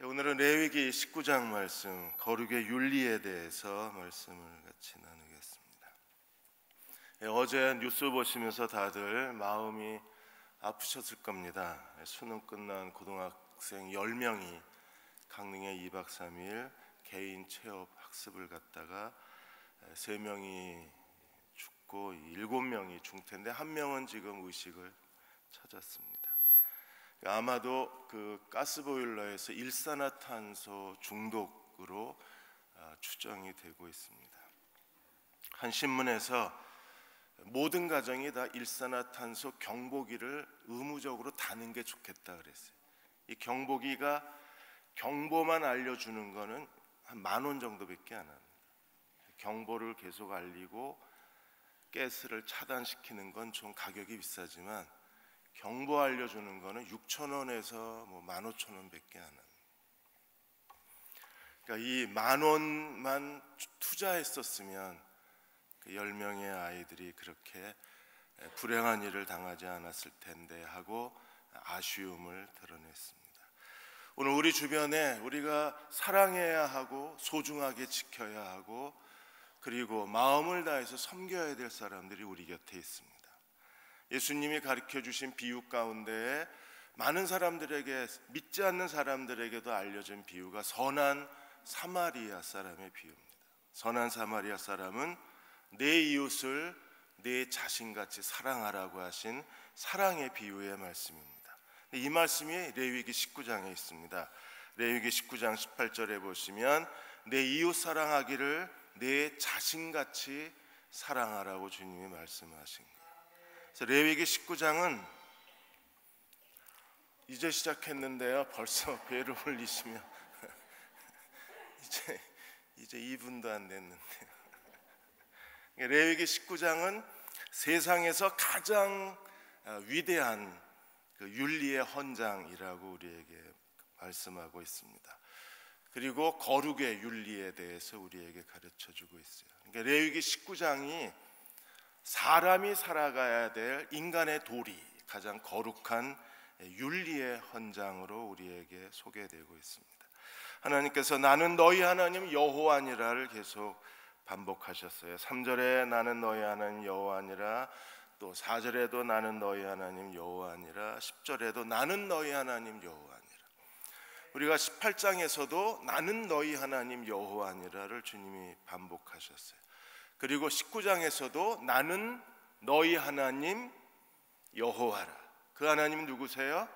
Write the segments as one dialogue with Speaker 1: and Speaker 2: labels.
Speaker 1: 오늘은 레위기 19장 말씀, 거룩의 윤리에 대해서 말씀을 같이 나누겠습니다. 어제 뉴스 보시면서 다들 마음이 아프셨을 겁니다. 수능 끝난 고등학생 10명이 강릉에 2박 3일 개인 체험 학습을 갔다가 3명이 죽고 7명이 중태인데 1명은 지금 의식을 찾았습니다. 아마도 그 가스보일러에서 일산화탄소 중독으로 추정이 되고 있습니다. 한 신문에서 모든 가정이 다 일산화탄소 경보기를 의무적으로 다는 게 좋겠다 그랬어요. 이 경보기가 경보만 알려주는 거는 한 10,000원 정도밖에 안 합니다. 경보를 계속 알리고 가스를 차단시키는 건 좀 가격이 비싸지만 경보 알려주는 거는 6,000원에서 15,000원밖에 안 합니다. 그러니까 이 10,000원만 투자했었으면 그 10명의 아이들이 그렇게 불행한 일을 당하지 않았을 텐데 하고 아쉬움을 드러냈습니다. 오늘 우리 주변에 우리가 사랑해야 하고 소중하게 지켜야 하고 그리고 마음을 다해서 섬겨야 될 사람들이 우리 곁에 있습니다. 예수님이 가르쳐 주신 비유 가운데 많은 사람들에게, 믿지 않는 사람들에게도 알려진 비유가 선한 사마리아 사람의 비유입니다. 선한 사마리아 사람은 내 이웃을 내 자신같이 사랑하라고 하신 사랑의 비유의 말씀입니다. 이 말씀이 레위기 19장에 있습니다. 레위기 19장 18절에 보시면 내 이웃 사랑하기를 내 자신같이 사랑하라고 주님이 말씀하신 거예요. 그래서 레위기 19장은 이제 시작했는데요, 벌써 배를 올리시면 이제 2분도 안 됐는데요. 레위기 19장은 세상에서 가장 위대한 그 윤리의 헌장이라고 우리에게 말씀하고 있습니다. 그리고 거룩의 윤리에 대해서 우리에게 가르쳐주고 있어요. 그러니까 레위기 19장이 사람이 살아가야 될 인간의 도리, 가장 거룩한 윤리의 헌장으로 우리에게 소개되고 있습니다. 하나님께서 나는 너희 하나님 여호와니라를 계속 반복하셨어요. 3절에 나는 너희 하나님 여호와니라, 또 4절에도 나는 너희 하나님 여호와니라, 10절에도 나는 너희 하나님 여호와니라. 우리가 18장에서도 나는 너희 하나님 여호와니라를 주님이 반복하셨어요. 그리고 19장에서도 나는 너희 하나님 여호와라. 그 하나님 누구세요?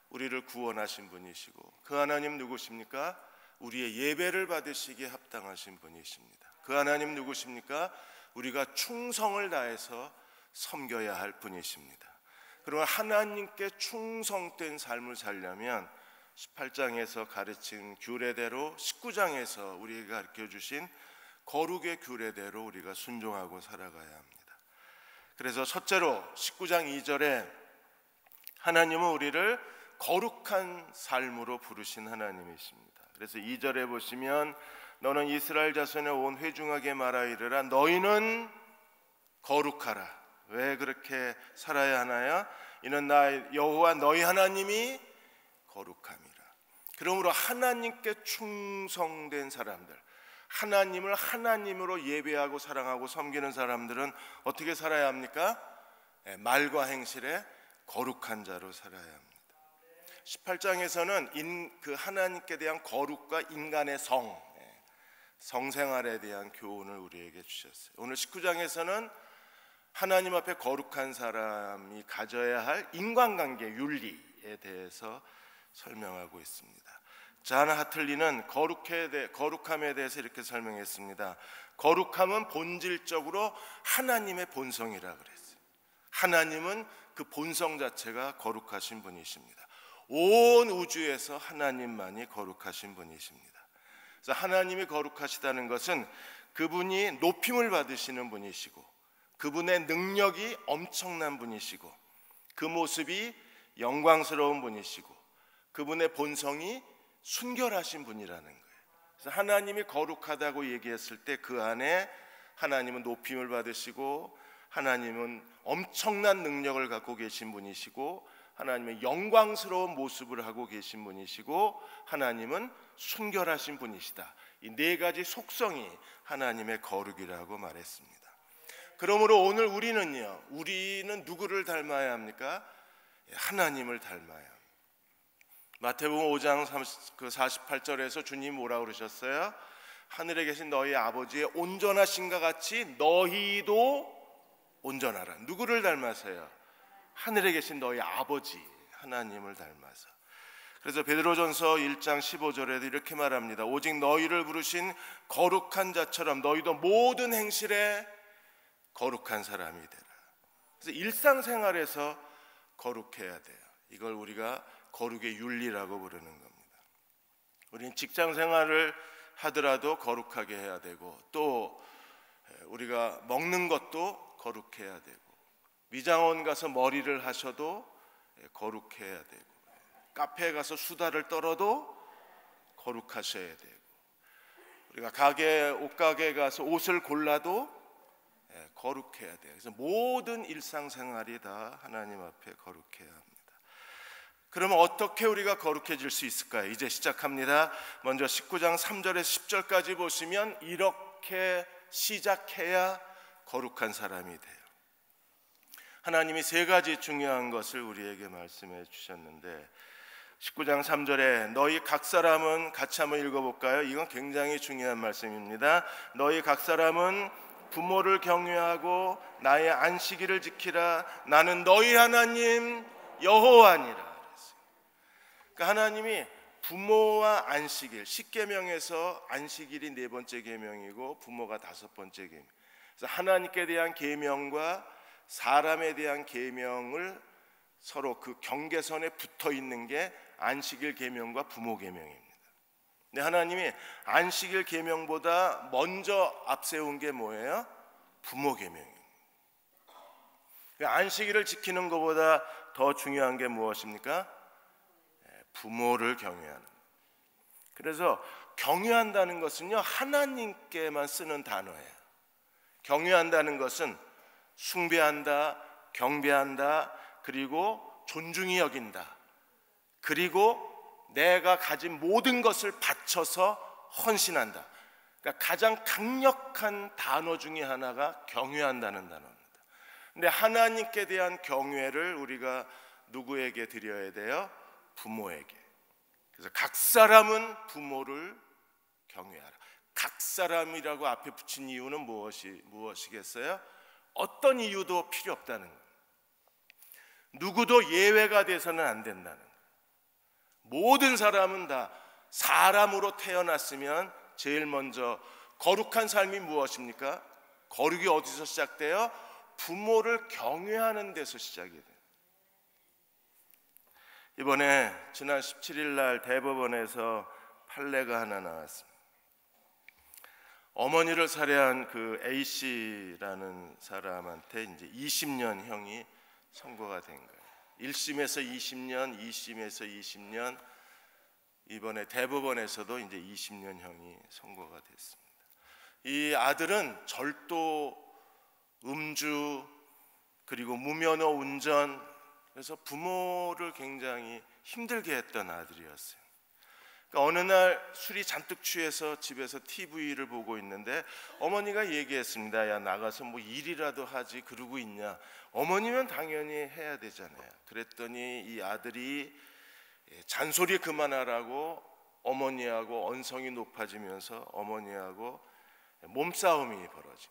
Speaker 1: 우리를 구원하신 분이시고, 그 하나님 누구십니까? 우리의 예배를 받으시기에 합당하신 분이십니다. 그 하나님 누구십니까? 우리가 충성을 다해서 섬겨야 할 분이십니다. 그러면 하나님께 충성된 삶을 살려면 18장에서 가르친 규례대로 19장에서 우리에게 가르쳐 주신 거룩의 규례대로 우리가 순종하고 살아가야 합니다. 그래서 첫째로 19장 2절에 하나님은 우리를 거룩한 삶으로 부르신 하나님이십니다. 그래서 2절에 보시면 너는 이스라엘 자손에 온 회중에게 말하 이르라 너희는 거룩하라. 왜 그렇게 살아야 하나요? 이는 나 여호와 너희 하나님이 거룩함이라. 그러므로 하나님께 충성된 사람들, 하나님을 하나님으로 예배하고 사랑하고 섬기는 사람들은 어떻게 살아야 합니까? 말과 행실에 거룩한 자로 살아야 합니다. 18장에서는 그 하나님께 대한 거룩과 인간의 성생활에 대한 교훈을 우리에게 주셨어요. 오늘 19장에서는 하나님 앞에 거룩한 사람이 가져야 할 인간관계 윤리에 대해서 설명하고 있습니다. 잔 하틀리는 거룩함에 대해서 이렇게 설명했습니다. 거룩함은 본질적으로 하나님의 본성이라 그랬어요. 하나님은 그 본성 자체가 거룩하신 분이십니다. 온 우주에서 하나님만이 거룩하신 분이십니다. 그래서 하나님이 거룩하시다는 것은 그분이 높임을 받으시는 분이시고, 그분의 능력이 엄청난 분이시고, 그 모습이 영광스러운 분이시고, 그분의 본성이 순결하신 분이라는 거예요. 그래서 하나님이 거룩하다고 얘기했을 때 그 안에 하나님은 높임을 받으시고, 하나님은 엄청난 능력을 갖고 계신 분이시고, 하나님의 영광스러운 모습을 하고 계신 분이시고 하나님은 순결하신 분이시다. 이 네 가지 속성이 하나님의 거룩이라고 말했습니다. 그러므로 오늘 우리는 누구를 닮아야 합니까? 하나님을 닮아야 합니다. 마태복음 5장 48절에서 주님 뭐라고 그러셨어요? 하늘에 계신 너희 아버지의 온전하신가 같이 너희도 온전하라. 누구를 닮아서요? 하늘에 계신 너희 아버지 하나님을 닮아서. 그래서 베드로전서 1장 15절에도 이렇게 말합니다. 오직 너희를 부르신 거룩한 자처럼 너희도 모든 행실에 거룩한 사람이 되라. 그래서 일상생활에서 거룩해야 돼요. 이걸 우리가 거룩의 윤리라고 부르는 겁니다. 우리는 직장 생활을 하더라도 거룩하게 해야 되고, 또 우리가 먹는 것도 거룩해야 되고, 미장원 가서 머리를 하셔도 거룩해야 되고, 카페에 가서 수다를 떨어도 거룩하셔야 되고, 우리가 옷가게에 가서 옷을 골라도 거룩해야 돼요. 그래서 모든 일상생활이 다 하나님 앞에 거룩해야 합니다. 그러면 어떻게 우리가 거룩해질 수 있을까요? 이제 시작합니다. 먼저 19장 3절에서 10절까지 보시면 이렇게 시작해야 거룩한 사람이 돼요. 하나님이 세 가지 중요한 것을 우리에게 말씀해 주셨는데, 19장 3절에 너희 각 사람은, 같이 한번 읽어볼까요? 이건 굉장히 중요한 말씀입니다. 너희 각 사람은 부모를 경외하고 나의 안식일을 지키라. 나는 너희 하나님 여호와니라. 그러니까 하나님이 부모와 안식일, 10계명에서 안식일이 4번째 계명이고 부모가 5번째 계명. 그래서 하나님께 대한 계명과 사람에 대한 계명을 서로 그 경계선에 붙어 있는 게 안식일 계명과 부모 계명입니다. 근데 하나님이 안식일 계명보다 먼저 앞세운 게 뭐예요? 부모 계명입니다. 안식일을 지키는 것보다 더 중요한 게 무엇입니까? 부모를 경외하는. 그래서 경외한다는 것은요, 하나님께만 쓰는 단어예요. 경외한다는 것은 숭배한다, 경배한다, 그리고 존중히 여긴다, 그리고 내가 가진 모든 것을 바쳐서 헌신한다. 그러니까 가장 강력한 단어 중에 하나가 경외한다는 단어입니다. 근데 하나님께 대한 경외를 우리가 누구에게 드려야 돼요? 부모에게. 그래서 각 사람은 부모를 경외하라. 각 사람이라고 앞에 붙인 이유는 무엇이겠어요? 어떤 이유도 필요 없다는 거예요. 누구도 예외가 돼서는 안 된다는 거예요. 모든 사람은 다 사람으로 태어났으면 제일 먼저 거룩한 삶이 무엇입니까? 거룩이 어디서 시작돼요? 부모를 경외하는 데서 시작이 돼요. 이번에 지난 17일 날 대법원에서 판례가 하나 나왔습니다. 어머니를 살해한 그 A씨라는 사람한테 이제 20년 형이 선고가 된 거예요. 1심에서 20년, 2심에서 20년, 이번에 대법원에서도 이제 20년 형이 선고가 됐습니다. 이 아들은 절도, 음주, 그리고 무면허 운전, 그래서 부모를 굉장히 힘들게 했던 아들이었어요. 그러니까 어느 날 술이 잔뜩 취해서 집에서 TV를 보고 있는데 어머니가 얘기했습니다. 야, 나가서 뭐 일이라도 하지, 그러고 있냐. 어머니면 당연히 해야 되잖아요. 그랬더니 이 아들이 잔소리 그만하라고 어머니하고 언성이 높아지면서 어머니하고 몸싸움이 벌어진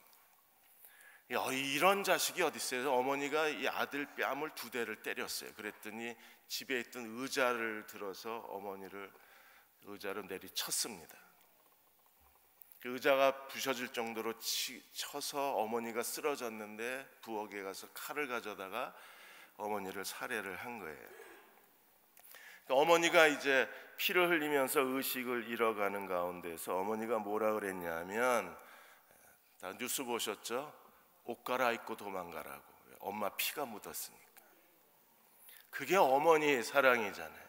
Speaker 1: 거예요. 이런 자식이 어디 있어요? 어머니가 이 아들 뺨을 2대를 때렸어요. 그랬더니 집에 있던 의자를 들어서 어머니를 의자로 내리쳤습니다. 그 의자가 부셔질 정도로 쳐서 어머니가 쓰러졌는데 부엌에 가서 칼을 가져다가 어머니를 살해를 한 거예요. 어머니가 이제 피를 흘리면서 의식을 잃어가는 가운데서 어머니가 뭐라 그랬냐면, 다 뉴스 보셨죠? 옷 갈아입고 도망가라고. 엄마 피가 묻었으니까. 그게 어머니의 사랑이잖아요.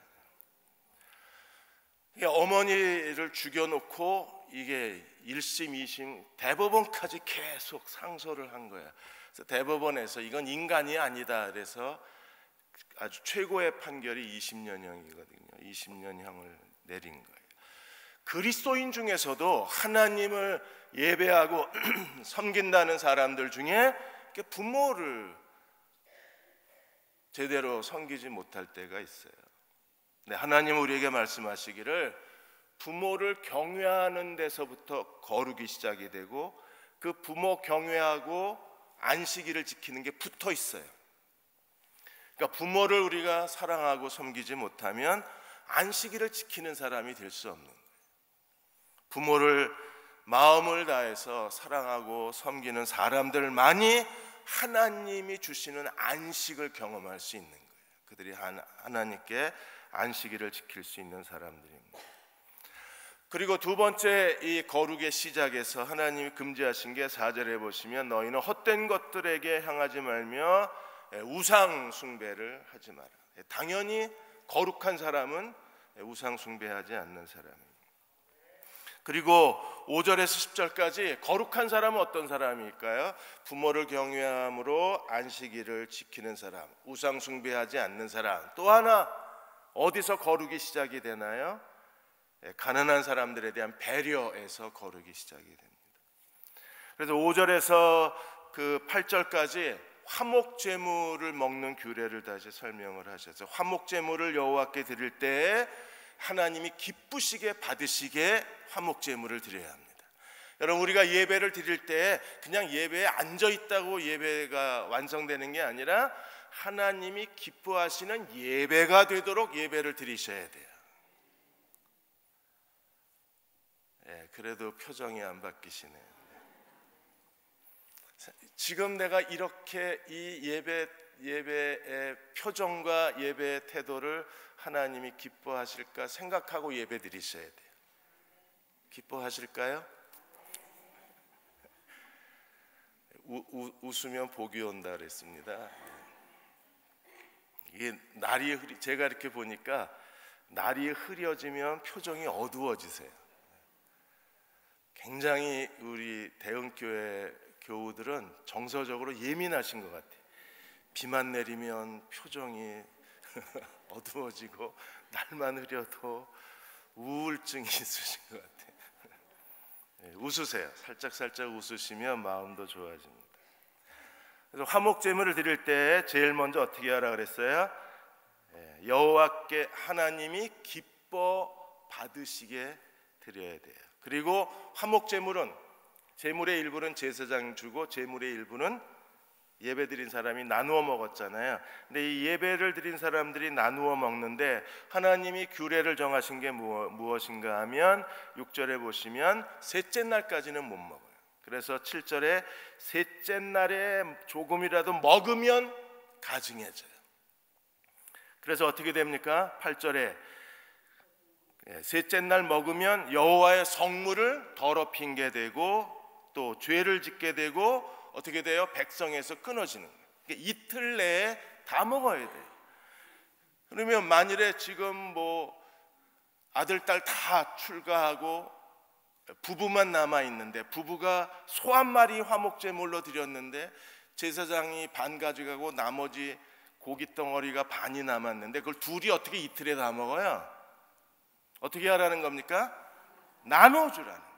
Speaker 1: 어머니를 죽여놓고 이게 1심, 2심, 대법원까지 계속 상소를 한 거야. 그래서 대법원에서 이건 인간이 아니다 그래서 아주 최고의 판결이 20년형이거든요. 20년형을 내린 거예요. 그리스도인 중에서도 하나님을 예배하고 섬긴다는 사람들 중에 부모를 제대로 섬기지 못할 때가 있어요. 네, 하나님은 우리에게 말씀하시기를 부모를 경외하는 데서부터 거룩이 시작이 되고 그 부모 경외하고 안식일을 지키는 게 붙어 있어요. 그러니까 부모를 우리가 사랑하고 섬기지 못하면 안식일을 지키는 사람이 될 수 없는 거예요. 부모를 마음을 다해서 사랑하고 섬기는 사람들만이 하나님이 주시는 안식을 경험할 수 있는 거예요. 그들이 하나님께 안식일을 지킬 수 있는 사람들입니다. 그리고 두 번째 이 거룩의 시작에서 하나님이 금지하신 게 4절에 보시면 너희는 헛된 것들에게 향하지 말며 우상 숭배를 하지 마라. 당연히 거룩한 사람은 우상 숭배하지 않는 사람입니다. 그리고 5절에서 10절까지 거룩한 사람은 어떤 사람일까요? 부모를 경외함으로 안식일을 지키는 사람, 우상 숭배하지 않는 사람. 또 하나 어디서 거룩이 시작이 되나요? 가난한 사람들에 대한 배려에서 거룩이 시작이 됩니다. 그래서 5절에서 그 8절까지 화목제물을 먹는 규례를 다시 설명을 하셔서 화목제물을 여호와께 드릴 때에 하나님이 기쁘시게 받으시게 화목제물을 드려야 합니다. 여러분, 우리가 예배를 드릴 때 그냥 예배에 앉아 있다고 예배가 완성되는 게 아니라 하나님이 기뻐하시는 예배가 되도록 예배를 드리셔야 돼요. 그래도 표정이 안 바뀌시네요. 지금 내가 이렇게 이 예배의 표정과 예배의 태도를 하나님이 기뻐하실까 생각하고 예배 드리셔야 돼요. 기뻐하실까요? 웃으면 복이 온다 그랬습니다. 이게 제가 이렇게 보니까 날이 흐려지면 표정이 어두워지세요. 굉장히 우리 대형교회 교우들은 정서적으로 예민하신 것 같아요. 비만 내리면 표정이 어두워지고 날만 흐려도 우울증이 있으신 것 같아요. 웃으세요. 살짝 웃으시면 마음도 좋아집니다. 그래서 화목제물을 드릴 때 제일 먼저 어떻게 하라 그랬어요? 여호와께 하나님이 기뻐 받으시게 드려야 돼요. 그리고 화목제물은 제물의 일부는 제사장 주고 제물의 일부는 예배드린 사람이 나누어 먹었잖아요. 근데 이 예배를 드린 사람들이 나누어 먹는데 하나님이 규례를 정하신 게 무엇인가 하면 6절에 보시면 셋째 날까지는 못 먹어요. 그래서 7절에 셋째 날에 조금이라도 먹으면 가증해져요. 그래서 어떻게 됩니까? 8절에 셋째 날 먹으면 여호와의 성물을 더럽힌 게 되고 또 죄를 짓게 되고 어떻게 돼요? 백성에서 끊어지는 거예요. 그러니까 이틀 내에 다 먹어야 돼요. 그러면 만일에 지금 뭐 아들, 딸 다 출가하고 부부만 남아 있는데 부부가 소 한 마리 화목제물로 드렸는데 제사장이 반 가져가고 나머지 고기 덩어리가 반이 남았는데 그걸 둘이 어떻게 이틀에 다 먹어요? 어떻게 하라는 겁니까? 나눠주라는.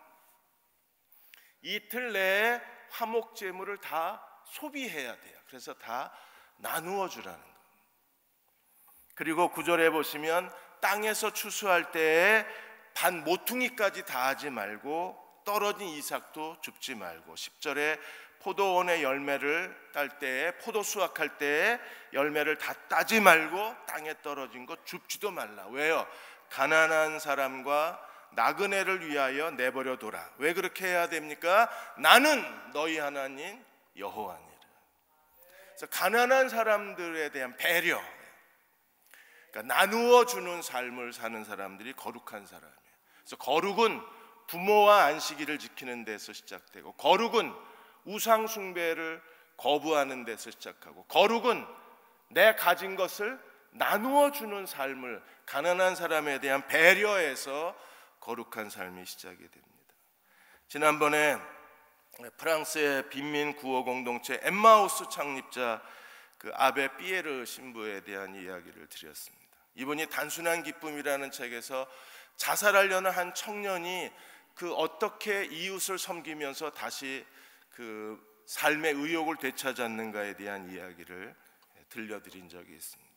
Speaker 1: 이틀 내에 화목제물을 다 소비해야 돼요. 그래서 다 나누어 주라는 거. 그리고 9절에 보시면 땅에서 추수할 때에 반 모퉁이까지 다 하지 말고 떨어진 이삭도 줍지 말고 10절에 포도원의 열매를 딸 때에 포도 수확할 때에 열매를 다 따지 말고 땅에 떨어진 거 줍지도 말라. 왜요? 가난한 사람과 나그네를 위하여 내버려 둬라. 왜 그렇게 해야 됩니까? 나는 너희 하나님 여호와니라. 그래서 가난한 사람들에 대한 배려, 그러니까 나누어 주는 삶을 사는 사람들이 거룩한 사람이에요. 그래서 거룩은 부모와 안식일을 지키는 데서 시작되고, 거룩은 우상 숭배를 거부하는 데서 시작하고, 거룩은 내 가진 것을 나누어 주는 삶을, 가난한 사람에 대한 배려에서 거룩한 삶이 시작이 됩니다. 지난번에 프랑스의 빈민 구호 공동체 엠마우스 창립자 그 아베 삐에르 신부에 대한 이야기를 드렸습니다. 이분이 단순한 기쁨이라는 책에서 자살하려는 한 청년이 그 어떻게 이웃을 섬기면서 다시 그 삶의 의욕을 되찾았는가에 대한 이야기를 들려드린 적이 있습니다.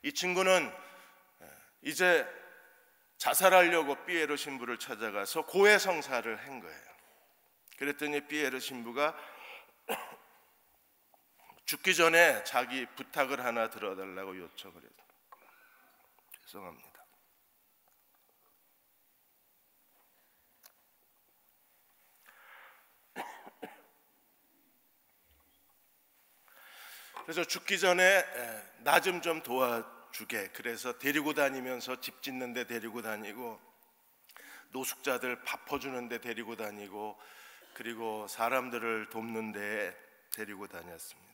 Speaker 1: 이 친구는 이제 자살하려고 삐에르 신부를 찾아가서 고해성사를 한 거예요. 그랬더니 삐에르 신부가 죽기 전에 자기 부탁을 하나 들어달라고 요청을 해서 죄송합니다. 그래서 죽기 전에 나 좀 도와주게. 그래서 데리고 다니면서 집 짓는 데 데리고 다니고 노숙자들 밥 퍼주는 데 데리고 다니고 그리고 사람들을 돕는 데 데리고 다녔습니다.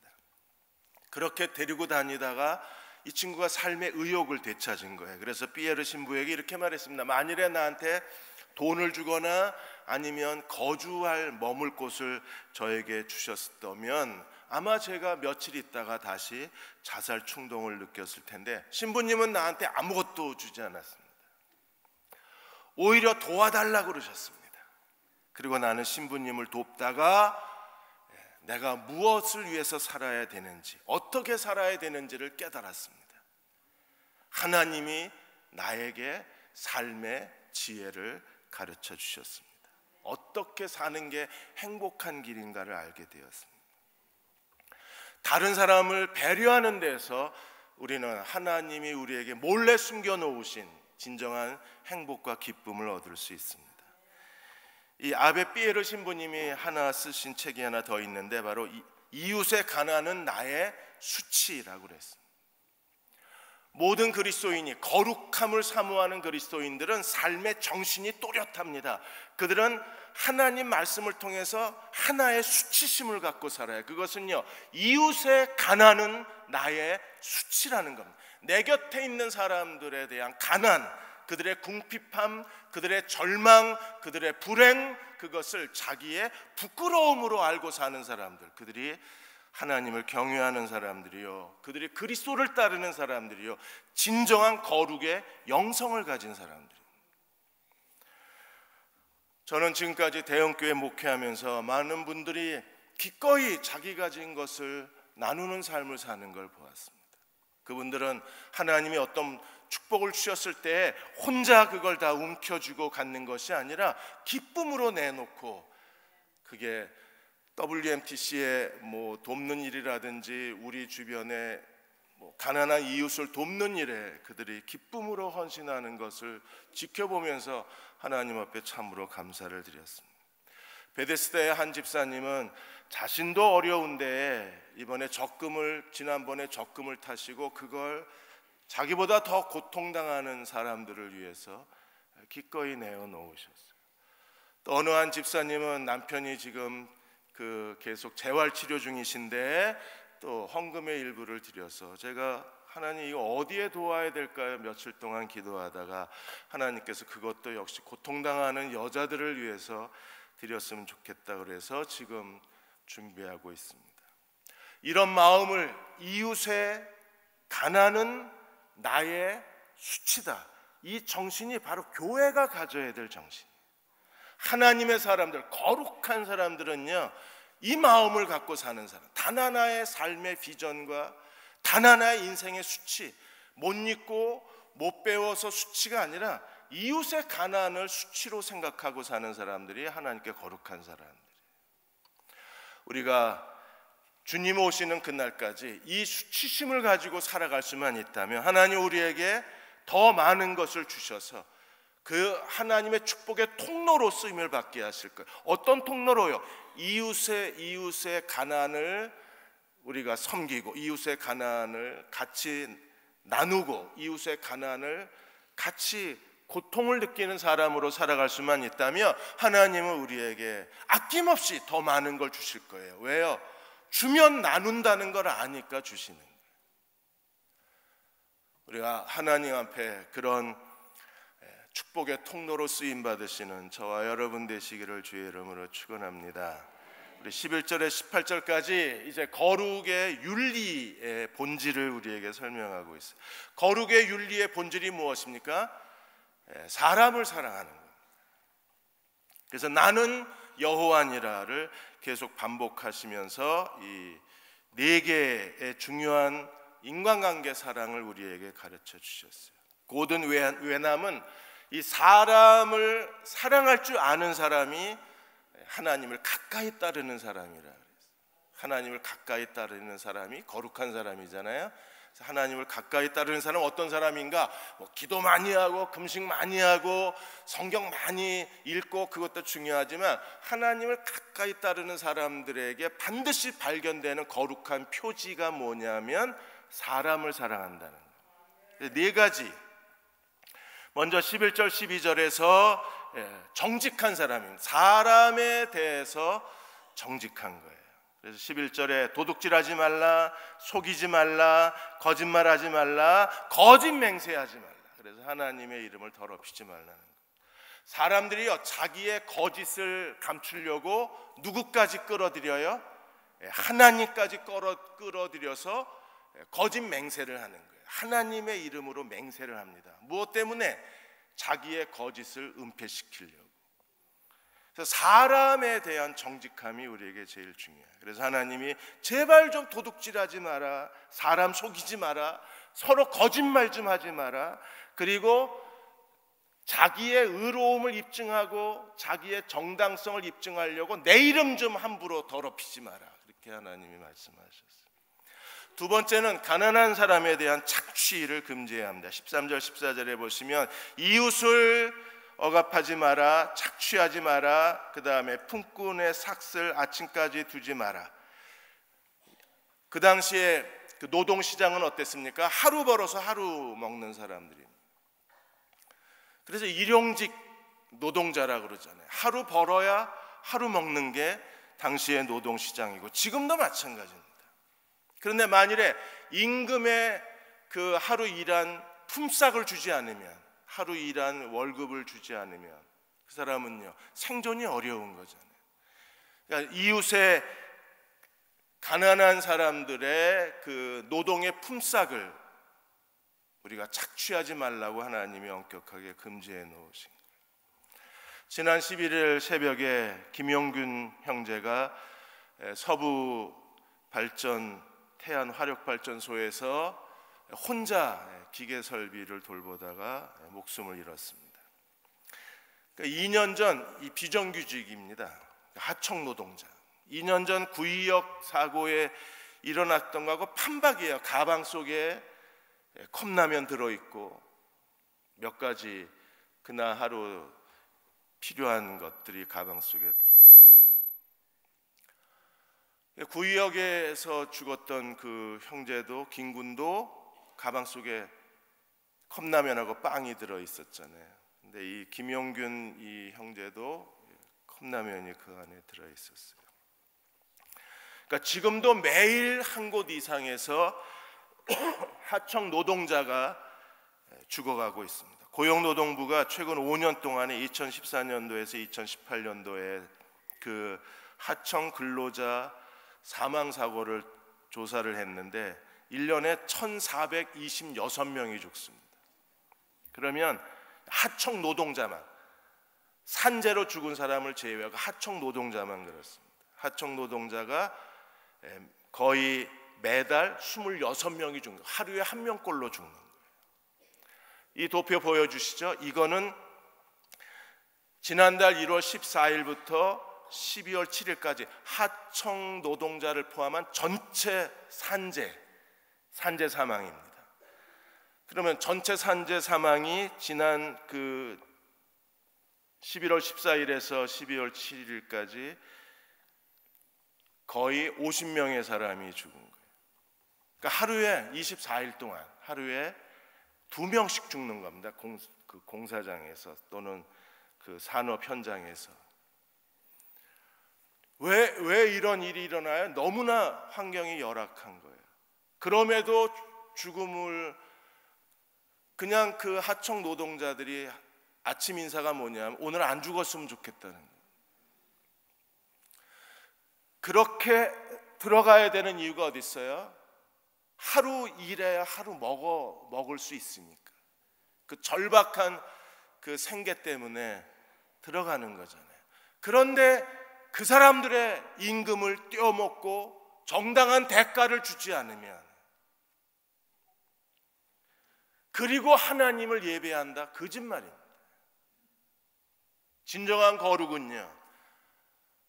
Speaker 1: 그렇게 데리고 다니다가 이 친구가 삶의 의욕을 되찾은 거예요. 그래서 삐에르 신부에게 이렇게 말했습니다. 만일에 나한테 돈을 주거나 아니면 거주할 머물 곳을 저에게 주셨다면 아마 제가 며칠 있다가 다시 자살 충동을 느꼈을 텐데 신부님은 나한테 아무것도 주지 않았습니다. 오히려 도와달라고 그러셨습니다. 그리고 나는 신부님을 돕다가 내가 무엇을 위해서 살아야 되는지, 어떻게 살아야 되는지를 깨달았습니다. 하나님이 나에게 삶의 지혜를 가르쳐 주셨습니다. 어떻게 사는 게 행복한 길인가를 알게 되었습니다. 다른 사람을 배려하는 데서 우리는 하나님이 우리에게 몰래 숨겨놓으신 진정한 행복과 기쁨을 얻을 수 있습니다. 이 아베 삐에르 신부님이 하나 쓰신 책이 하나 더 있는데 바로 이웃의 가난은 나의 수치라고 그랬습니다. 모든 그리스도인이 거룩함을 사모하는 그리스도인들은 삶의 정신이 또렷합니다. 그들은 하나님 말씀을 통해서 하나의 수치심을 갖고 살아요. 그것은요, 이웃의 가난은 나의 수치라는 겁니다. 내 곁에 있는 사람들에 대한 가난, 그들의 궁핍함, 그들의 절망, 그들의 불행, 그것을 자기의 부끄러움으로 알고 사는 사람들, 그들이 하나님을 경외하는 사람들이요, 그들이 그리스도를 따르는 사람들이요, 진정한 거룩의 영성을 가진 사람들입니다. 저는 지금까지 대형교회 목회하면서 많은 분들이 기꺼이 자기 가진 것을 나누는 삶을 사는 걸 보았습니다. 그분들은 하나님이 어떤 축복을 주셨을 때 혼자 그걸 다 움켜쥐고 갖는 것이 아니라 기쁨으로 내놓고, 그게 WMTC의 돕는 일이라든지 우리 주변에 가난한 이웃을 돕는 일에 그들이 기쁨으로 헌신하는 것을 지켜보면서 하나님 앞에 참으로 감사를 드렸습니다. 베데스다의 한 집사님은 자신도 어려운데 이번에 지난번에 적금을 타시고 그걸 자기보다 더 고통당하는 사람들을 위해서 기꺼이 내어놓으셨어요. 또 어느 한 집사님은 남편이 지금 계속 재활치료 중이신데 또 헌금의 일부를 드려서 제가 하나님 이거 어디에 도와야 될까요? 며칠 동안 기도하다가 하나님께서 그것도 역시 고통당하는 여자들을 위해서 드렸으면 좋겠다 그래서 지금 준비하고 있습니다. 이런 마음을, 이웃의 가난은 나의 수치다, 이 정신이 바로 교회가 가져야 될 정신. 하나님의 사람들, 거룩한 사람들은요, 이 마음을 갖고 사는 사람, 단 하나의 삶의 비전과 단 하나의 인생의 수치, 못 잊고 못 배워서 수치가 아니라 이웃의 가난을 수치로 생각하고 사는 사람들이 하나님께 거룩한 사람들이에요. 우리가 주님 오시는 그날까지 이 수치심을 가지고 살아갈 수만 있다면 하나님 우리에게 더 많은 것을 주셔서 그 하나님의 축복의 통로로 쓰임을 받게 하실 거예요. 어떤 통로로요? 이웃의 가난을 우리가 섬기고, 이웃의 가난을 같이 나누고, 이웃의 가난을 같이 고통을 느끼는 사람으로 살아갈 수만 있다면 하나님은 우리에게 아낌없이 더 많은 걸 주실 거예요. 왜요? 주면 나눈다는 걸 아니까 주시는 거예요. 우리가 하나님 앞에 그런 축복의 통로로 쓰임 받으시는 저와 여러분 되시기를 주의 이름으로 축원합니다. 우리 11절에 18절까지 이제 거룩의 윤리의 본질을 우리에게 설명하고 있어요. 거룩의 윤리의 본질이 무엇입니까? 사람을 사랑하는 거예요. 그래서 나는 여호와니라를 계속 반복하시면서 이 네 개의 중요한 인간관계 사랑을 우리에게 가르쳐 주셨어요. 고든 외남은 이 사람을 사랑할 줄 아는 사람이 하나님을 가까이 따르는 사람이라 그랬어요. 하나님을 가까이 따르는 사람이 거룩한 사람이잖아요. 하나님을 가까이 따르는 사람은 어떤 사람인가? 기도 많이 하고 금식 많이 하고 성경 많이 읽고 그것도 중요하지만 하나님을 가까이 따르는 사람들에게 반드시 발견되는 거룩한 표지가 뭐냐면 사람을 사랑한다는 거예요. 네 가지. 먼저 11절 12절에서 정직한 사람입니다. 사람에 대해서 정직한 거예요. 그래서 11절에 도둑질하지 말라, 속이지 말라, 거짓말하지 말라, 거짓 맹세하지 말라. 그래서 하나님의 이름을 더럽히지 말라는 거예요. 사람들이요 자기의 거짓을 감추려고 누구까지 끌어들여요? 하나님까지 끌어들여서 거짓 맹세를 하는 거예요. 하나님의 이름으로 맹세를 합니다. 무엇 때문에? 자기의 거짓을 은폐시키려고. 그래서 사람에 대한 정직함이 우리에게 제일 중요해요. 그래서 하나님이 제발 좀 도둑질하지 마라, 사람 속이지 마라, 서로 거짓말 좀 하지 마라, 그리고 자기의 의로움을 입증하고 자기의 정당성을 입증하려고 내 이름 좀 함부로 더럽히지 마라, 그렇게 하나님이 말씀하셨어요. 두 번째는 가난한 사람에 대한 착취를 금지해야 합니다. 13절 14절에 보시면 이웃을 억압하지 마라, 착취하지 마라, 그 다음에 품꾼의 삭슬 아침까지 두지 마라. 그 당시에 그 노동시장은 어땠습니까? 하루 벌어서 하루 먹는 사람들입니다. 그래서 일용직 노동자라고 그러잖아요. 하루 벌어야 하루 먹는 게 당시의 노동시장이고 지금도 마찬가지입니다. 그런데 만일에 임금의 그 하루 일한 품삯을 주지 않으면, 하루 일한 월급을 주지 않으면 그 사람은요 생존이 어려운 거잖아요. 그러니까 이웃의 가난한 사람들의 그 노동의 품삯을 우리가 착취하지 말라고 하나님이 엄격하게 금지해 놓으신 거예요. 지난 11일 새벽에 김용균 형제가 서부 태안 화력발전소에서 혼자 기계 설비를 돌보다가 목숨을 잃었습니다. 그러니까 2년 전 이 비정규직입니다. 하청 노동자. 2년 전 구의역 사고에 일어났던 거하고 판박이에요. 가방 속에 컵라면 들어있고 몇 가지 그날 하루 필요한 것들이 가방 속에 들어있고. 구의역에서 죽었던 그 형제도 김군도 가방 속에 컵라면하고 빵이 들어 있었잖아요. 근데 이 김용균 이 형제도 컵라면이 그 안에 들어 있었어요. 그러니까 지금도 매일 한 곳 이상에서 하청 노동자가 죽어가고 있습니다. 고용노동부가 최근 5년 동안에 2014년도에서 2018년도에 그 하청 근로자 사망 사고를 조사를 했는데 1년에 1,426명이 죽습니다. 그러면 하청 노동자만, 산재로 죽은 사람을 제외하고 하청 노동자만 그렇습니다. 하청 노동자가 거의 매달 26명이 죽는 거예요. 하루에 한 명꼴로 죽는 거예요. 이 도표 보여주시죠? 이거는 지난달 1월 14일부터 12월 7일까지 하청 노동자를 포함한 전체 산재 사망입니다. 그러면 전체 산재 사망이 지난 그 11월 14일에서 12월 7일까지 거의 50명의 사람이 죽은 거예요. 그러니까 하루에 24일 동안 하루에 2명씩 죽는 겁니다. 그 공사장에서 또는 그 산업 현장에서. 왜 이런 일이 일어나요? 너무나 환경이 열악한 거예요. 그럼에도 죽음을 그냥 그 하청 노동자들이 아침 인사가 뭐냐면 오늘 안 죽었으면 좋겠다는 거예요. 그렇게 들어가야 되는 이유가 어디 있어요? 하루 일해야 하루 먹을 수 있으니까. 그 절박한 그 생계 때문에 들어가는 거잖아요. 그런데 그 사람들의 임금을 떼어먹고 정당한 대가를 주지 않으면, 그리고 하나님을 예배한다, 거짓말입니다. 진정한 거룩은요,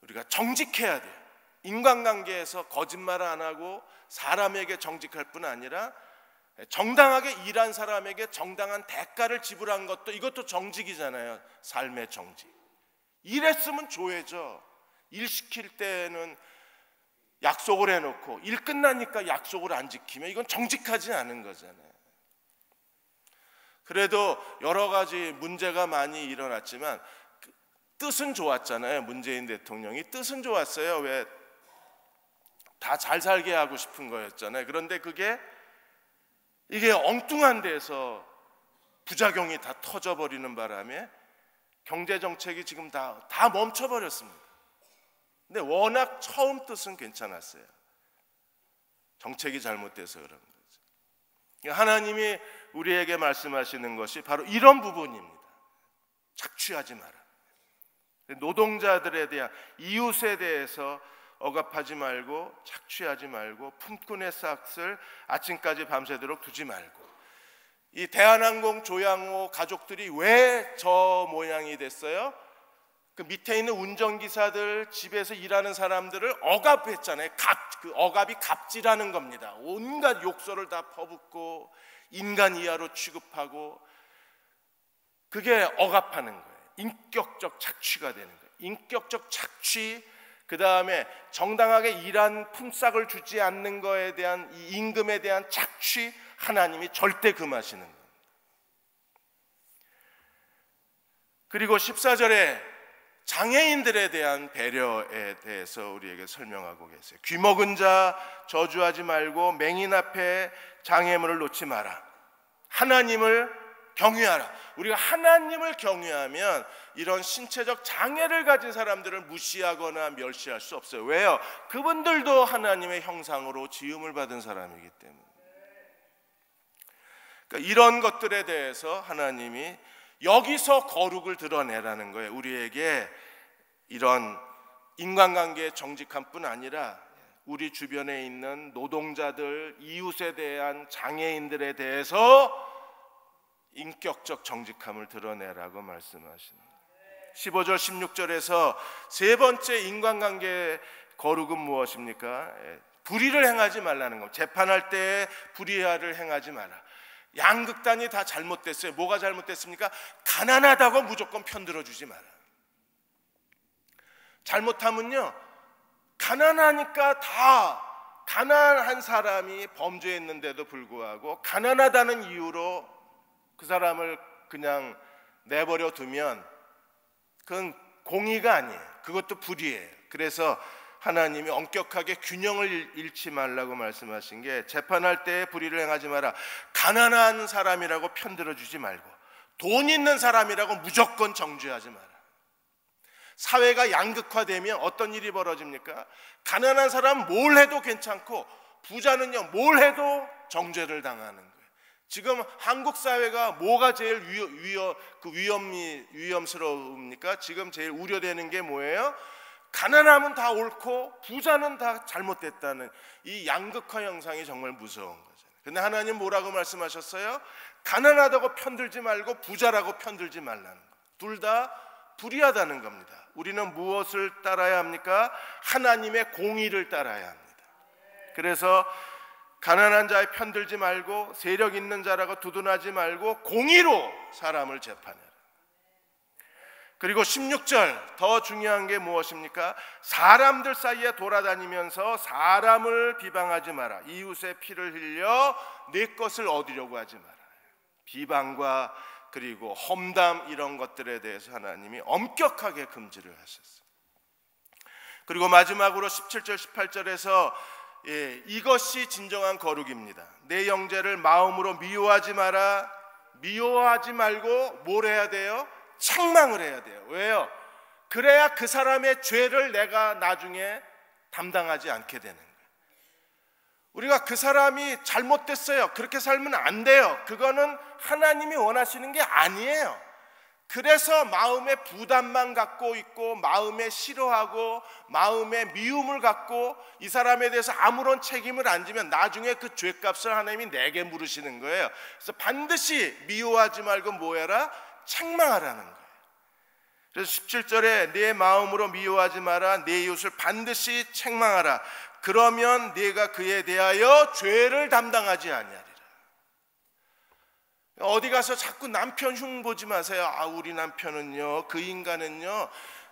Speaker 1: 우리가 정직해야 돼요. 인간관계에서 거짓말 안 하고 사람에게 정직할 뿐 아니라 정당하게 일한 사람에게 정당한 대가를 지불한 것도, 이것도 정직이잖아요. 삶의 정직. 일했으면 줘야죠. 일 시킬 때는 약속을 해놓고 일 끝나니까 약속을 안 지키면 이건 정직하지 않은 거잖아요. 그래도 여러 가지 문제가 많이 일어났지만 뜻은 좋았잖아요. 문재인 대통령이 뜻은 좋았어요. 왜? 다 잘 살게 하고 싶은 거였잖아요. 그런데 이게 엉뚱한 데서 부작용이 다 터져버리는 바람에 경제정책이 지금 다 멈춰버렸습니다. 근데 워낙 처음 뜻은 괜찮았어요. 정책이 잘못돼서 그런 거죠. 하나님이 우리에게 말씀하시는 것이 바로 이런 부분입니다. 착취하지 마라. 노동자들에 대한, 이웃에 대해서 억압하지 말고, 착취하지 말고, 품꾼의 싹을 아침까지 밤새도록 두지 말고. 이 대한항공 조양호 가족들이 왜 저 모양이 됐어요? 그 밑에 있는 운전기사들, 집에서 일하는 사람들을 억압했잖아요. 그 억압이 갑질하는 겁니다. 온갖 욕설을 다 퍼붓고 인간 이하로 취급하고, 그게 억압하는 거예요. 인격적 착취가 되는 거예요. 인격적 착취, 그 다음에 정당하게 일한 품삯을 주지 않는 거에 대한 이 임금에 대한 착취, 하나님이 절대 금하시는 거예요. 그리고 14절에 장애인들에 대한 배려에 대해서 우리에게 설명하고 계세요. 귀먹은 자 저주하지 말고 맹인 앞에 장애물을 놓지 마라. 하나님을 경외하라. 우리가 하나님을 경외하면 이런 신체적 장애를 가진 사람들을 무시하거나 멸시할 수 없어요. 왜요? 그분들도 하나님의 형상으로 지음을 받은 사람이기 때문에. 그러니까 이런 것들에 대해서 하나님이 여기서 거룩을 드러내라는 거예요. 우리에게 이런 인간관계의 정직함 뿐 아니라 우리 주변에 있는 노동자들, 이웃에 대한 장애인들에 대해서 인격적 정직함을 드러내라고 말씀하시는 거예요. 15절 16절에서 세 번째 인간관계의 거룩은 무엇입니까? 불의를 행하지 말라는 겁니다. 재판할 때 불의를 행하지 마라. 양극단이 다 잘못됐어요. 뭐가 잘못됐습니까? 가난하다고 무조건 편들어주지 마라. 잘못하면요, 가난하니까 다, 가난한 사람이 범죄했는데도 불구하고 가난하다는 이유로 그 사람을 그냥 내버려 두면 그건 공의가 아니에요. 그것도 불의예요. 그래서 하나님이 엄격하게 균형을 잃지 말라고 말씀하신 게, 재판할 때 불의를 행하지 마라. 가난한 사람이라고 편들어주지 말고 돈 있는 사람이라고 무조건 정죄하지 마라. 사회가 양극화되면 어떤 일이 벌어집니까? 가난한 사람은 뭘 해도 괜찮고 부자는요, 뭘 해도 정죄를 당하는 거예요. 지금 한국 사회가 뭐가 제일 위험스러웁니까? 지금 제일 우려되는 게 뭐예요? 가난하면 다 옳고 부자는 다 잘못됐다는 이 양극화 형상이 정말 무서운 거죠. 근데 하나님 뭐라고 말씀하셨어요? 가난하다고 편들지 말고 부자라고 편들지 말라는 거. 둘 다 불의하다는 겁니다. 우리는 무엇을 따라야 합니까? 하나님의 공의를 따라야 합니다. 그래서 가난한 자에 편들지 말고 세력 있는 자라고 두둔하지 말고 공의로 사람을 재판해라. 그리고 16절 더 중요한 게 무엇입니까? 사람들 사이에 돌아다니면서 사람을 비방하지 마라. 이웃의 피를 흘려 내 것을 얻으려고 하지 마라. 비방과 그리고 험담, 이런 것들에 대해서 하나님이 엄격하게 금지를 하셨어요. 그리고 마지막으로 17절 18절에서 이것이 진정한 거룩입니다. 내 형제를 마음으로 미워하지 마라. 미워하지 말고 뭘 해야 돼요? 책망을 해야 돼요. 왜요? 그래야 그 사람의 죄를 내가 나중에 담당하지 않게 되는 거예요. 우리가 그 사람이 잘못됐어요, 그렇게 살면 안 돼요, 그거는 하나님이 원하시는 게 아니에요. 그래서 마음의 부담만 갖고 있고 마음에 싫어하고 마음에 미움을 갖고 이 사람에 대해서 아무런 책임을 안 지면 나중에 그 죄값을 하나님이 내게 물으시는 거예요. 그래서 반드시 미워하지 말고 뭐해라? 책망하라는 거예요. 그래서 17절에 내 마음으로 미워하지 마라, 내 이웃을 반드시 책망하라. 그러면 네가 그에 대하여 죄를 담당하지 아니하리라. 어디 가서 자꾸 남편 흉보지 마세요. 아, 우리 남편은요, 그 인간은요,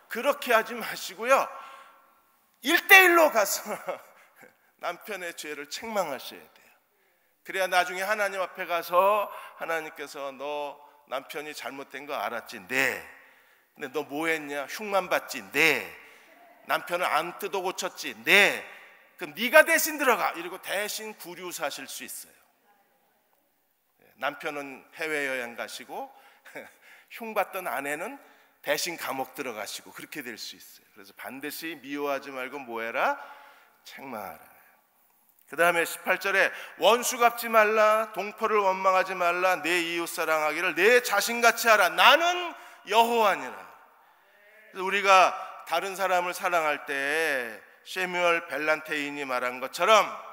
Speaker 1: 그렇게 하지 마시고요, 1대1로 가서 남편의 죄를 책망하셔야 돼요. 그래야 나중에 하나님 앞에 가서 하나님께서 너 남편이 잘못된 거 알았지? 네. 근데 너 뭐 했냐? 흉만 봤지? 네. 남편을 안 뜯어 고쳤지? 네. 그럼 네가 대신 들어가, 이러고 대신 구류 사실 수 있어요. 남편은 해외여행 가시고 흉봤던 아내는 대신 감옥 들어가시고 그렇게 될 수 있어요. 그래서 반드시 미워하지 말고 뭐해라? 책망하라. 그 다음에 18절에 원수 갚지 말라, 동포를 원망하지 말라, 내 이웃 사랑하기를 내 자신같이 하라, 나는 여호와니라. 그래서 우리가 다른 사람을 사랑할 때 셰뮤얼 벨란테인이 말한 것처럼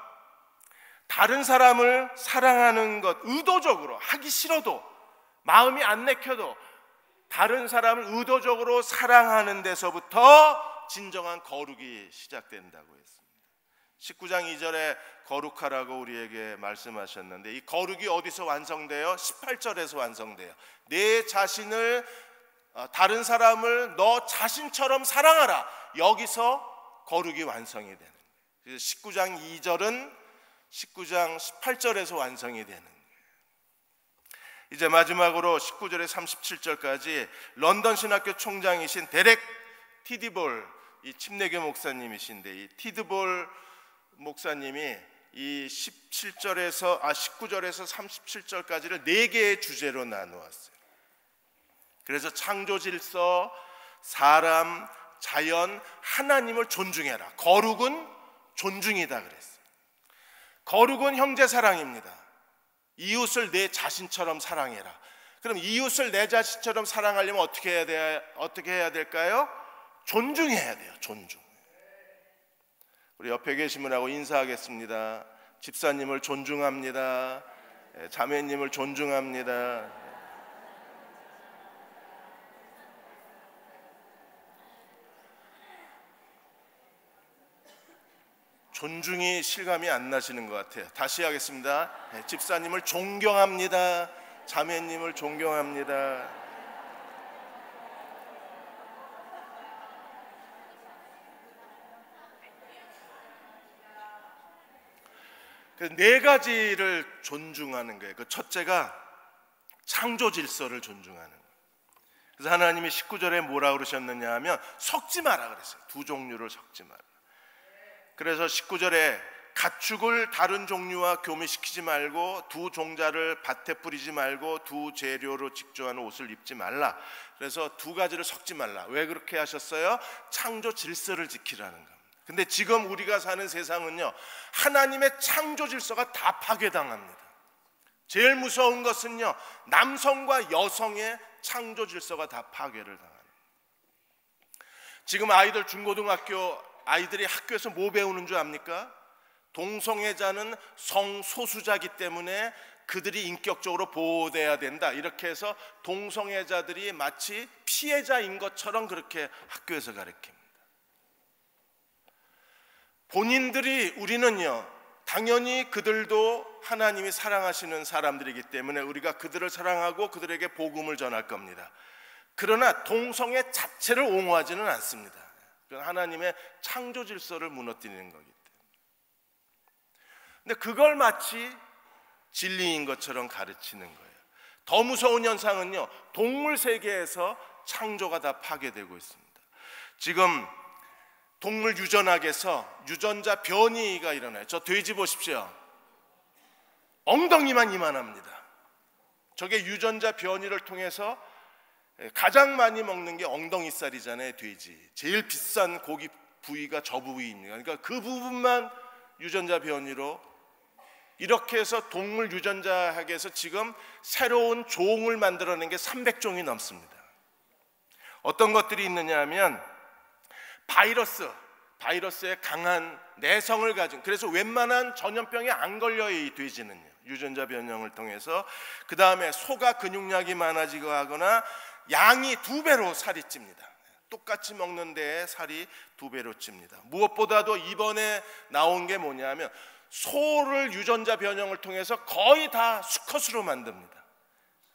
Speaker 1: 다른 사람을 사랑하는 것, 의도적으로 하기 싫어도 마음이 안 내켜도 다른 사람을 의도적으로 사랑하는 데서부터 진정한 거룩이 시작된다고 했습니다. 19장 2절에 거룩하라고 우리에게 말씀하셨는데 이 거룩이 어디서 완성돼요? 18절에서 완성돼요. 내 자신을, 다른 사람을 너 자신처럼 사랑하라. 여기서 거룩이 완성이 되는 거예요. 그래서 19장 2절은 19장 18절에서 완성이 되는 거예요. 이제 마지막으로 19절에 37절까지 런던 신학교 총장이신 데렉 티드볼, 이 침례교 목사님이신데 이 티드볼 목사님이 이 19절에서 37절까지를 4개의 주제로 나누었어요. 그래서 창조 질서, 사람, 자연, 하나님을 존중해라. 거룩은 존중이다 그랬어요. 거룩은 형제 사랑입니다. 이웃을 내 자신처럼 사랑해라. 그럼 이웃을 내 자신처럼 사랑하려면 어떻게 해야 될까요? 존중해야 돼요. 존중. 우리 옆에 계신 분하고 인사하겠습니다. 집사님을 존중합니다. 자매님을 존중합니다. 존중이 실감이 안 나시는 것 같아요. 다시 하겠습니다. 집사님을 존경합니다. 자매님을 존경합니다. 그 4가지를 존중하는 거예요. 그 첫째가 창조 질서를 존중하는 거예요. 그래서 하나님이 19절에 뭐라 그러셨느냐 하면 섞지 마라 그랬어요. 2 종류를 섞지 마라. 그래서 19절에 가축을 다른 종류와 교미시키지 말고 2 종자를 밭에 뿌리지 말고 2 재료로 직조하는 옷을 입지 말라. 그래서 2가지를 섞지 말라. 왜 그렇게 하셨어요? 창조 질서를 지키라는 겁니다. 근데 지금 우리가 사는 세상은요, 하나님의 창조 질서가 다 파괴당합니다. 제일 무서운 것은요, 남성과 여성의 창조 질서가 다 파괴를 당합니다. 지금 아이들 중고등학교 아이들이 학교에서 뭐 배우는 줄 압니까? 동성애자는 성소수자기 때문에 그들이 인격적으로 보호돼야 된다. 이렇게 해서 동성애자들이 마치 피해자인 것처럼 그렇게 학교에서 가르칩니다. 본인들이, 우리는요, 당연히 그들도 하나님이 사랑하시는 사람들이기 때문에 우리가 그들을 사랑하고 그들에게 복음을 전할 겁니다. 그러나 동성애 자체를 옹호하지는 않습니다. 하나님의 창조 질서를 무너뜨리는 거기 때문에. 근데 그걸 마치 진리인 것처럼 가르치는 거예요. 더 무서운 현상은요, 동물 세계에서 창조가 다 파괴되고 있습니다. 지금 동물 유전학에서 유전자 변이가 일어나요. 저 돼지 보십시오. 엉덩이만 이만합니다. 저게 유전자 변이를 통해서 가장 많이 먹는 게 엉덩이살이잖아요. 돼지. 제일 비싼 고기 부위가 저 부위입니다. 그러니까 그 부분만 유전자 변이로 이렇게 해서 동물 유전자학에서 지금 새로운 종을 만들어낸 게 300종이 넘습니다. 어떤 것들이 있느냐 하면 바이러스의 강한 내성을 가진, 그래서 웬만한 전염병에 안 걸려요. 이 돼지는요, 유전자 변형을 통해서. 그 다음에 소가 근육량이 많아지고 하거나 양이 2배로 살이 찝니다. 똑같이 먹는 데에 살이 2배로 찝니다. 무엇보다도 이번에 나온 게 뭐냐면 소를 유전자 변형을 통해서 거의 다 수컷으로 만듭니다.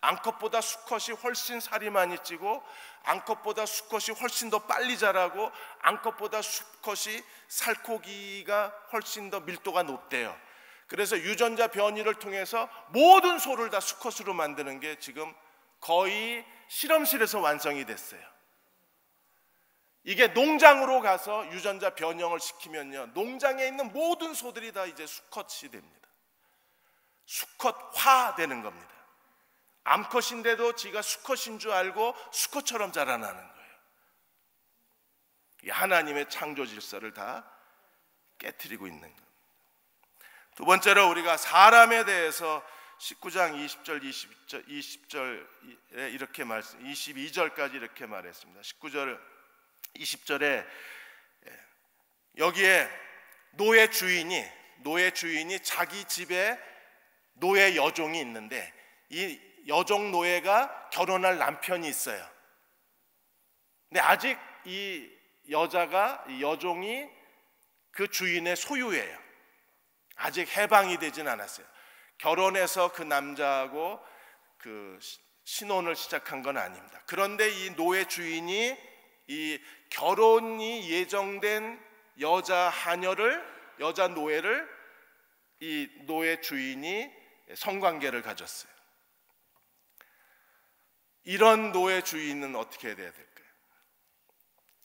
Speaker 1: 암컷보다 수컷이 훨씬 살이 많이 찌고, 암컷보다 수컷이 훨씬 더 빨리 자라고, 암컷보다 수컷이 살코기가 훨씬 더 밀도가 높대요. 그래서 유전자 변이를 통해서 모든 소를 다 수컷으로 만드는 게 지금 거의 실험실에서 완성이 됐어요. 이게 농장으로 가서 유전자 변형을 시키면요, 농장에 있는 모든 소들이 다 이제 수컷이 됩니다. 수컷화 되는 겁니다. 암컷인데도 지가 수컷인 줄 알고 수컷처럼 자라나는 거예요. 이 하나님의 창조 질서를 다 깨트리고 있는 겁니다. 두 번째로 우리가 사람에 대해서 19장 20절에 이렇게 말씀, 22절까지 이렇게 말했습니다. 19절 20절에 여기에 노예 주인이 자기 집에 노예 여종이 있는데, 이 여종 노예가 결혼할 남편이 있어요. 근데 아직 이 여종이 그 주인의 소유예요. 아직 해방이 되진 않았어요. 결혼해서 그 남자하고 그 신혼을 시작한 건 아닙니다. 그런데 이 노예 주인이 이 결혼이 예정된 여자 노예를 이 노예 주인이 성관계를 가졌어요. 이런 노예 주인은 어떻게 해야 될까요?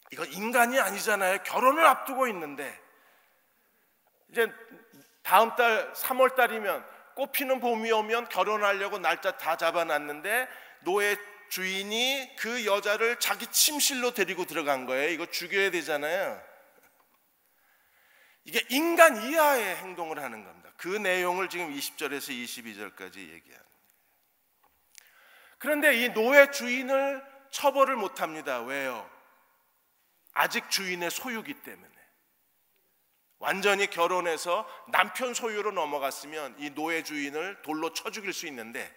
Speaker 1: 이건 인간이 아니잖아요. 결혼을 앞두고 있는데, 이제 다음 달 3월 달이면 꽃피는 봄이 오면 결혼하려고 날짜 다 잡아놨는데 노예 주인이 그 여자를 자기 침실로 데리고 들어간 거예요. 이거 죽여야 되잖아요. 이게 인간 이하의 행동을 하는 겁니다. 그 내용을 지금 20절에서 22절까지 얘기합니다. 그런데 이 노예 주인을 처벌을 못합니다. 왜요? 아직 주인의 소유기 때문에. 완전히 결혼해서 남편 소유로 넘어갔으면 이 노예 주인을 돌로 쳐 죽일 수 있는데,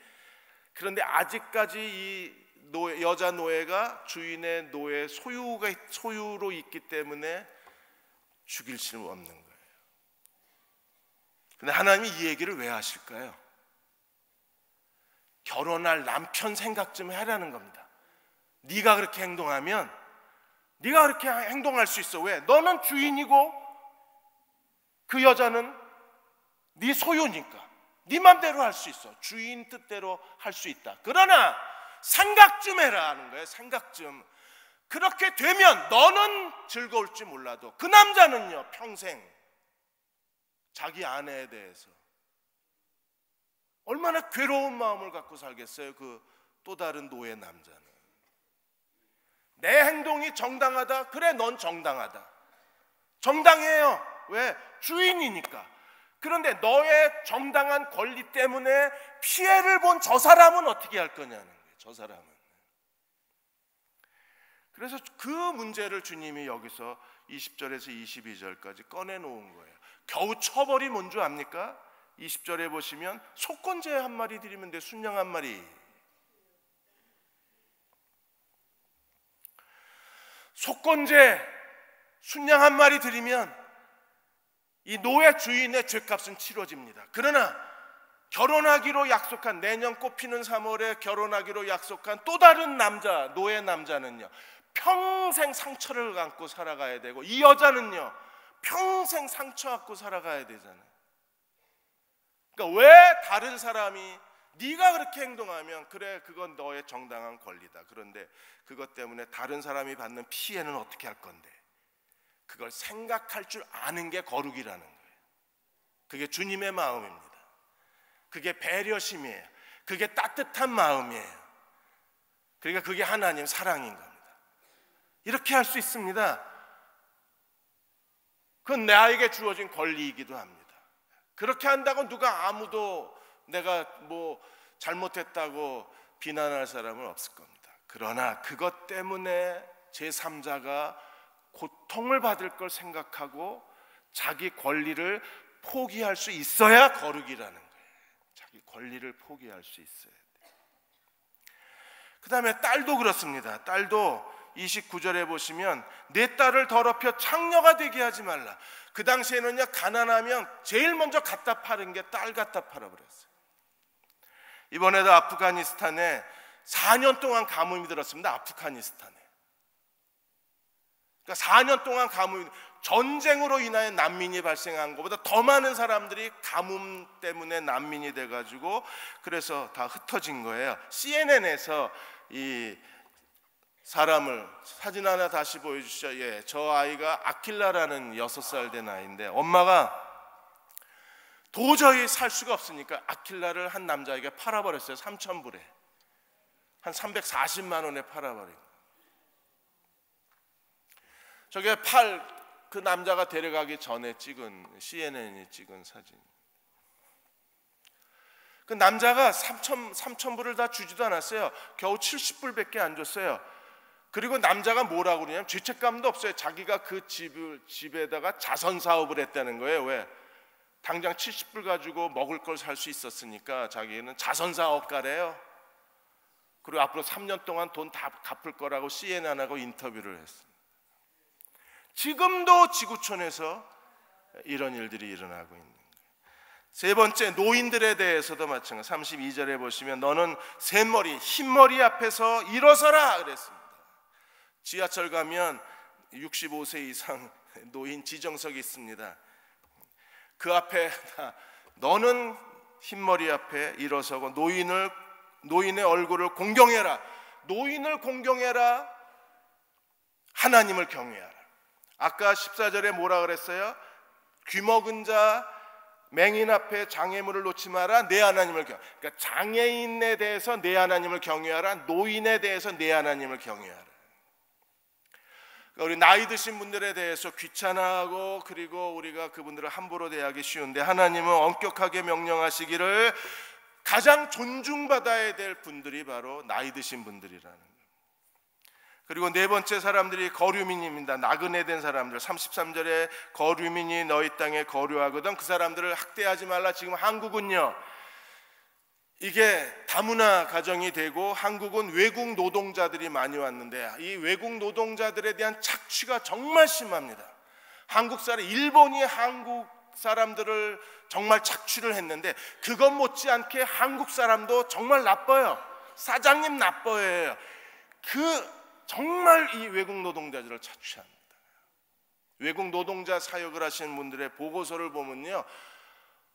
Speaker 1: 그런데 아직까지 이 여자 노예가 주인의 노예 소유로 있기 때문에 죽일 수 없는 거예요. 근데 하나님이 이 얘기를 왜 하실까요? 결혼할 남편 생각 좀 하라는 겁니다. 네가 그렇게 행동하면 네가 그렇게 행동할 수 있어. 왜? 너는 주인이고 그 여자는 네 소유니까 네 맘대로 할 수 있어. 주인 뜻대로 할 수 있다. 그러나 생각 좀 해라 하는 거예요. 생각 좀. 그렇게 되면 너는 즐거울지 몰라도 그 남자는요, 평생 자기 아내에 대해서 얼마나 괴로운 마음을 갖고 살겠어요. 그 또 다른 노예 남자는. 내 행동이 정당하다. 그래, 넌 정당하다. 정당해요. 왜? 주인이니까. 그런데 너의 정당한 권리 때문에 피해를 본 저 사람은 어떻게 할 거냐는 거예요. 저 사람은. 그래서 그 문제를 주님이 여기서 20절에서 22절까지 꺼내놓은 거예요. 겨우 처벌이 뭔 줄 압니까? 20절에 보시면 속건제 한 마리 드리면 돼. 순양 한 마리. 속건제 순양 한 마리 드리면 이 노예 주인의 죄값은 치러집니다. 그러나 결혼하기로 약속한, 내년 꽃피는 3월에 결혼하기로 약속한 또 다른 남자, 노예 남자는요, 평생 상처를 안고 살아가야 되고, 이 여자는요 평생 상처 안고 살아가야 되잖아요. 그러니까 왜 다른 사람이 네가 그렇게 행동하면 그래, 그건 너의 정당한 권리다. 그런데 그것 때문에 다른 사람이 받는 피해는 어떻게 할 건데, 그걸 생각할 줄 아는 게 거룩이라는 거예요. 그게 주님의 마음입니다. 그게 배려심이에요. 그게 따뜻한 마음이에요. 그러니까 그게 하나님 사랑인 겁니다. 이렇게 할 수 있습니다. 그건 나에게 주어진 권리이기도 합니다. 그렇게 한다고 누가 아무도 내가 뭐 잘못했다고 비난할 사람은 없을 겁니다. 그러나 그것 때문에 제3자가 고통을 받을 걸 생각하고 자기 권리를 포기할 수 있어야 거룩이라는 거예요. 자기 권리를 포기할 수 있어야 돼요. 그 다음에 딸도 그렇습니다. 딸도 29절에 보시면 내 딸을 더럽혀 창녀가 되게 하지 말라. 그 당시에는요, 가난하면 제일 먼저 갖다 파는 게 딸 갖다 팔아버렸어요. 이번에도 아프가니스탄에 4년 동안 가뭄이 들었습니다. 아프가니스탄에. 그러니까 4년 동안 가뭄, 전쟁으로 인하여 난민이 발생한 것보다 더 많은 사람들이 가뭄 때문에 난민이 돼가지고 그래서 다 흩어진 거예요. CNN에서 이 사람을 사진 하나 다시 보여주시죠. 예, 저 아이가 아킬라라는 6살 된 아이인데 엄마가 도저히 살 수가 없으니까 아킬라를 한 남자에게 팔아버렸어요. 3,000불에 한 340만 원에 팔아버린. 저게 그 남자가 데려가기 전에 찍은 CNN이 찍은 사진. 그 남자가 3,000불을 다 주지도 않았어요. 겨우 70불밖에 안 줬어요. 그리고 남자가 뭐라고 그러냐면 죄책감도 없어요. 자기가 그 집에다가 자선 사업을 했다는 거예요. 왜? 당장 70불 가지고 먹을 걸 살 수 있었으니까 자기는 자선 사업가래요. 그리고 앞으로 3년 동안 돈 다 갚을 거라고 CNN하고 인터뷰를 했습니다. 지금도 지구촌에서 이런 일들이 일어나고 있는 거예요. 세 번째, 노인들에 대해서도 마찬가지. 32절에 보시면 너는 셋머리, 흰머리 앞에서 일어서라 그랬습니다. 지하철 가면 65세 이상 노인 지정석이 있습니다. 그 앞에 너는 흰머리 앞에 일어서고 노인의 얼굴을 공경해라. 노인을 공경해라. 하나님을 경외하라. 아까 14절에 뭐라 그랬어요? 귀먹은 자, 맹인 앞에 장애물을 놓지 마라. 내 하나님을 그러니까 장애인에 대해서 내 하나님을 경외하라. 노인에 대해서 내 하나님을 경외하라. 우리 나이 드신 분들에 대해서 귀찮아하고 그리고 우리가 그분들을 함부로 대하기 쉬운데 하나님은 엄격하게 명령하시기를 가장 존중받아야 될 분들이 바로 나이 드신 분들이라는 거예요. 그리고 네 번째 사람들이 거류민입니다. 나그네 된 사람들. 33절에 거류민이 너희 땅에 거류하거든 그 사람들을 학대하지 말라. 지금 한국은요, 이게 다문화 가정이 되고 한국은 외국 노동자들이 많이 왔는데 이 외국 노동자들에 대한 착취가 정말 심합니다. 일본이 한국 사람들을 정말 착취를 했는데 그것 못지않게 한국 사람도 정말 나빠요. 사장님 나빠해요. 정말 이 외국 노동자들을 착취합니다. 외국 노동자 사역을 하시는 분들의 보고서를 보면요,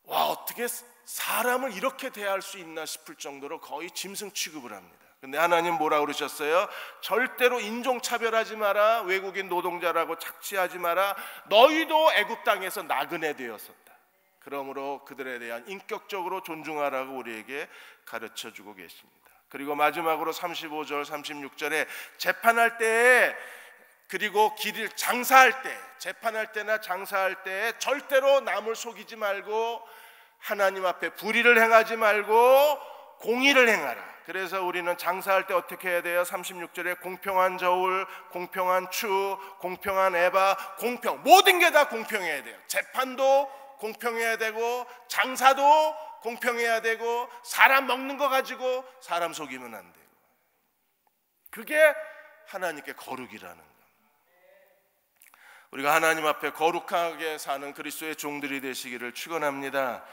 Speaker 1: 와, 어떻게 사람을 이렇게 대할 수 있나 싶을 정도로 거의 짐승 취급을 합니다. 근데 하나님 뭐라고 그러셨어요? 절대로 인종차별하지 마라. 외국인 노동자라고 착취하지 마라. 너희도 애굽 땅에서 나그네 되었었다. 그러므로 그들에 대한 인격적으로 존중하라고 우리에게 가르쳐주고 계십니다. 그리고 마지막으로 35절 36절에 재판할 때에 그리고 길을 장사할 때, 재판할 때나 장사할 때에 절대로 남을 속이지 말고 하나님 앞에 불의를 행하지 말고 공의를 행하라. 그래서 우리는 장사할 때 어떻게 해야 돼요? 36절에 공평한 저울, 공평한 추, 공평한 에바, 모든 게 다 공평해야 돼요. 재판도 공평해야 되고 장사도 공평해야 되고 사람 먹는 거 가지고 사람 속이면 안 되고, 그게 하나님께 거룩이라는 거예요. 우리가 하나님 앞에 거룩하게 사는 그리스도의 종들이 되시기를 축원합니다.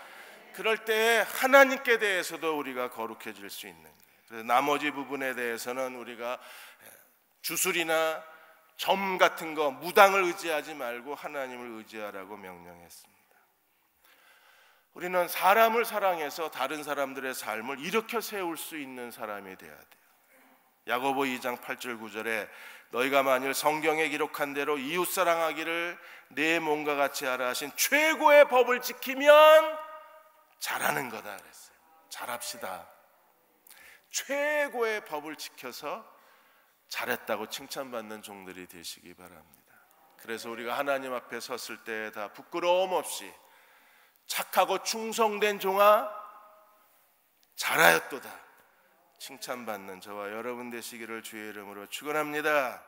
Speaker 1: 그럴 때 하나님께 대해서도 우리가 거룩해질 수 있는 거예요. 그래서 나머지 부분에 대해서는 우리가 주술이나 점 같은 거, 무당을 의지하지 말고 하나님을 의지하라고 명령했습니다. 우리는 사람을 사랑해서 다른 사람들의 삶을 일으켜 세울 수 있는 사람이 돼야 돼요. 야고보 2장 8절 9절에 너희가 만일 성경에 기록한 대로 이웃 사랑하기를 내 몸과 같이 하라 하신 최고의 법을 지키면 잘하는 거다 그랬어요. 잘합시다. 최고의 법을 지켜서 잘했다고 칭찬받는 종들이 되시기 바랍니다. 그래서 우리가 하나님 앞에 섰을 때 다 부끄러움 없이 착하고 충성된 종아 잘하였도다 칭찬받는 저와 여러분 되시기를 주의 이름으로 축원합니다.